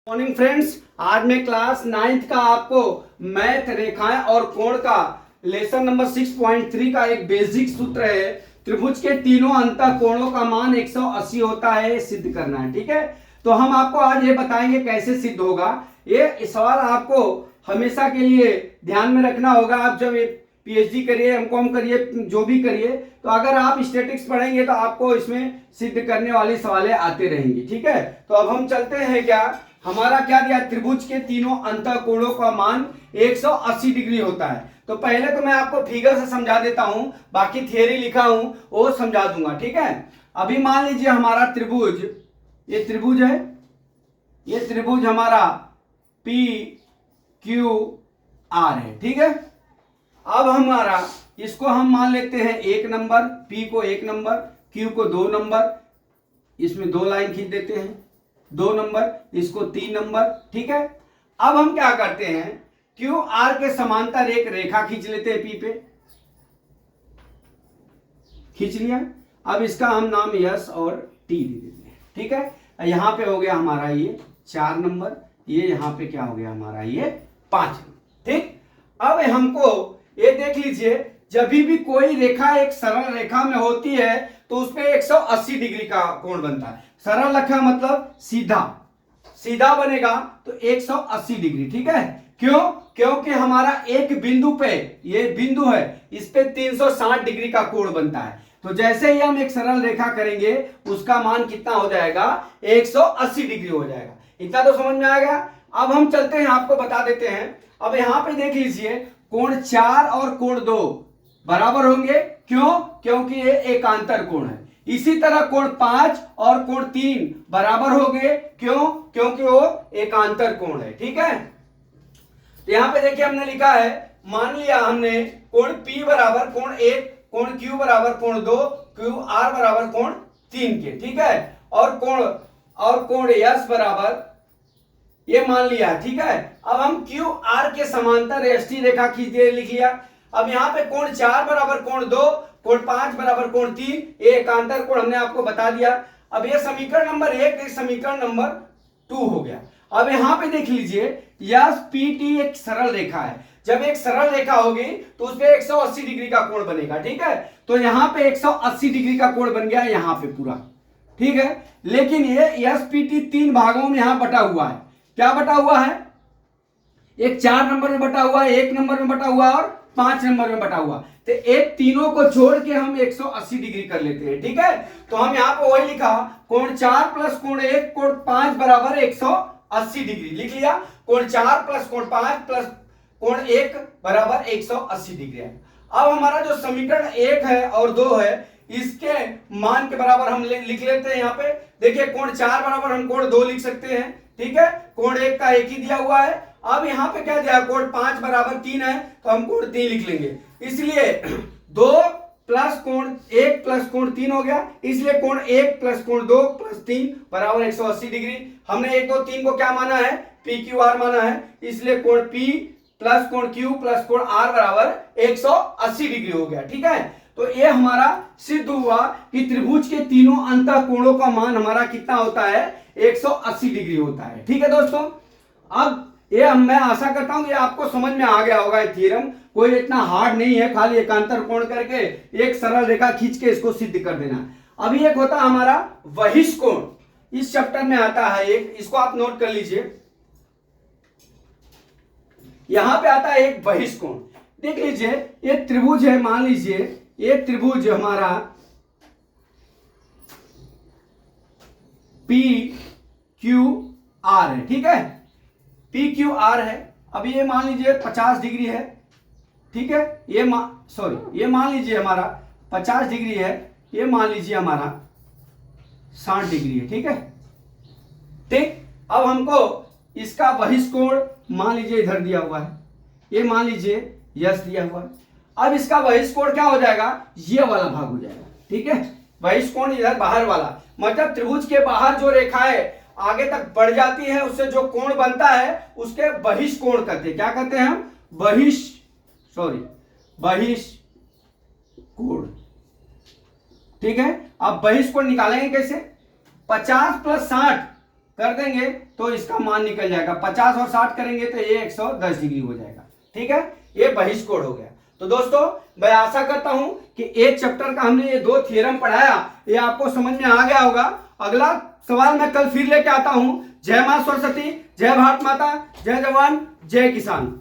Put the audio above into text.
Morning friends, आज मैं class 9th का आपको मैथ रेखाएं और कोण का लेसन नंबर 6.3 का एक बेसिक सूत्र है। त्रिभुज के तीनों अंतः कोणों का मान 180 होता है, सिद्ध करना है। ठीक है, तो हम आपको आज ये बताएंगे कैसे सिद्ध होगा। ये सवाल आपको हमेशा के लिए ध्यान में रखना होगा। आप जब पीएचडी करिए, एमकॉम करिए, जो भी करिए, तो अगर आप स्टैटिक्स पढ़ेंगे तो आपको इसमें सिद्ध करने वाली सवालें आते रहेंगी। ठीक है, तो अब हम चलते हैं। क्या हमारा क्या दिया? त्रिभुज के तीनों अंतः कोणों का मान 180 डिग्री होता है। तो पहले तो मैं आपको फिगर से समझा देता हूं, बाकी थियरी लिखा हूं वो समझा दूंगा। ठीक है, अभी मान लीजिए हमारा त्रिभुज, ये त्रिभुज है, ये त्रिभुज हमारा पी क्यू आर है। ठीक है, अब हमारा इसको हम मान लेते हैं 1 नंबर, पी को 1 नंबर, क्यू को 2 नंबर, इसमें 2 लाइन खींच देते हैं, 2 नंबर, इसको 3 नंबर। ठीक है, अब हम क्या करते हैं, क्यू आर के समांतर एक रेखा खींच लेते हैं, पी पे खींच लिया। अब इसका हम नाम यस और टी दे देते हैं। ठीक है, यहां पे हो गया हमारा ये 4 नंबर, ये यहां पे क्या हो गया हमारा ये 5। ठीक, अब हमको ये देख लीजिए, जब भी कोई रेखा एक सरल रेखा में होती है तो उसमें 180 डिग्री का कोण बनता है। सरल रेखा मतलब सीधा सीधा बनेगा तो 180 डिग्री। ठीक है, क्यों? क्योंकि हमारा एक बिंदु पे, ये बिंदु है, इस पे 360 डिग्री का कोण बनता है। तो जैसे ही हम एक सरल रेखा करेंगे उसका मान कितना हो जाएगा? 180 डिग्री हो जाएगा। इतना तो समझ में आ गया। अब हम चलते हैं, आपको बता देते हैं। अब यहां पे देख लीजिए, कोण 4 और कोण 2 बराबर होंगे। क्यों? क्योंकि ये एकांतर कोण है। इसी तरह कोण 5 और कोण 3 बराबर होंगे। क्यों? क्योंकि वो एकांतर कोण है। ठीक है, तो यहां पे देखिए हमने लिखा है, मान लिया हमने कोण P बराबर कोण 1, कोण Q बराबर कोण 2, क्यू आर बराबर कोण 3 के। ठीक है, और कोण S बराबर ये मान लिया। ठीक है, अब हम क्यू आर के समांतर एसटी रेखा खींच दिए, लिख लिया। अब यहां पे कोण 4 बराबर कोण 2, कोण 5 बराबर कोण 3, ये एकांतर कोण हमने आपको बता दिया। अब ये समीकरण नंबर 1 समीकरण नंबर 2 हो गया। अब यहां पे देख लीजिए, यस पी टी एक सरल रेखा है। जब एक सरल रेखा होगी तो उसपे 180 डिग्री का कोण बनेगा। ठीक है, तो यहां पे 180 डिग्री का कोण बन गया यहां पे पूरा। ठीक है, लेकिन ये एस पी टी 3 भागों में यहां बटा हुआ है। क्या बटा हुआ है? एक 4 नंबर में बटा हुआ है, 1 नंबर में बटा हुआ है और 5 नंबर में बटा हुआ। तो एक तीनों को छोड़ के हम 180 डिग्री कर लेते हैं। ठीक है, तो हम यहां पर वही लिखा, कोण 4 प्लस कोण 1 कोण 5 बराबर 180 डिग्री लिख लिया। कोण 4 प्लस कोण 5 प्लस कोण 1 बराबर 180 डिग्री है। अब हमारा जो समीकरण 1 है और 2 है, इसके मान के बराबर हम लिख लेते हैं। यहां पे देखिए, कोण 4 बराबर हम कोण 2 लिख सकते हैं। ठीक है, कोण 1 का 1 ही दिया हुआ है। अब यहां पे क्या दिया? कोण 5 बराबर 3 है, तो हम कोण 3 लिख लेंगे। इसलिए 2 प्लस कोण 1 प्लस कोण 3 हो गया। इसलिए कोण 1 प्लस कोण 2 प्लस 3 बराबर 180 डिग्री। हमने 1 2 3 को क्या माना है? पी क्यू आर माना है। इसलिए कोण P प्लस कोण Q प्लस कोण R बराबर 180 डिग्री हो गया। ठीक है, तो ये हमारा सिद्ध हुआ कि त्रिभुज के तीनों अंतः कोणों का मान हमारा कितना होता है? 180 डिग्री होता है। ठीक है दोस्तों, अब ये मैं आशा करता हूं कि आपको समझ में आ गया होगा। ये थ्योरम कोई इतना हार्ड नहीं है, खाली एकांतर कोण करके एक सरल रेखा खींच के इसको सिद्ध कर देना। अभी एक होता है हमारा बहिष्ठ कोण, इस चैप्टर में आता है एक, इसको आप नोट कर लीजिए। यहां पे आता है एक बहिष्ठ कोण। देख लीजिए, ये त्रिभुज है, मान लीजिए ये त्रिभुज हमारा पी क्यू आर है। ठीक है, पी क्यू आर है। अभी ये मान लीजिए 50 डिग्री है। ठीक है, ये मान लीजिए हमारा 50 डिग्री है, ये मान लीजिए हमारा 60 डिग्री है। ठीक है, ठीक, अब हमको इसका बहिष्ठ कोण मान लीजिए इधर दिया हुआ है, ये मान लीजिए यस दिया हुआ है। अब इसका बहिष्ठ कोण क्या हो जाएगा? ये वाला भाग हो जाएगा। ठीक है, बहिष्ठ कोण इधर बाहर वाला, मतलब त्रिभुज के बाहर जो रेखाएं आगे तक बढ़ जाती है उससे जो कोण बनता है उसके बहिष्ठ कोण कहते हैं। क्या कहते हैं हम? बहिष्ठ कोण। ठीक है, अब बहिष्ठ कोण निकालेंगे कैसे? 50 प्लस 60 कर देंगे तो इसका मान निकल जाएगा। 50 और 60 करेंगे तो ये 110 डिग्री हो जाएगा। ठीक है, ये बहिष्कोण हो गया। तो दोस्तों मैं आशा करता हूं कि एक चैप्टर का हमने ये 2 थ्योरम पढ़ाया, ये आपको समझ में आ गया होगा। अगला सवाल मैं कल फिर लेके आता हूं। जय मां सरस्वती, जय भारत माता, जय जवान, जय किसान।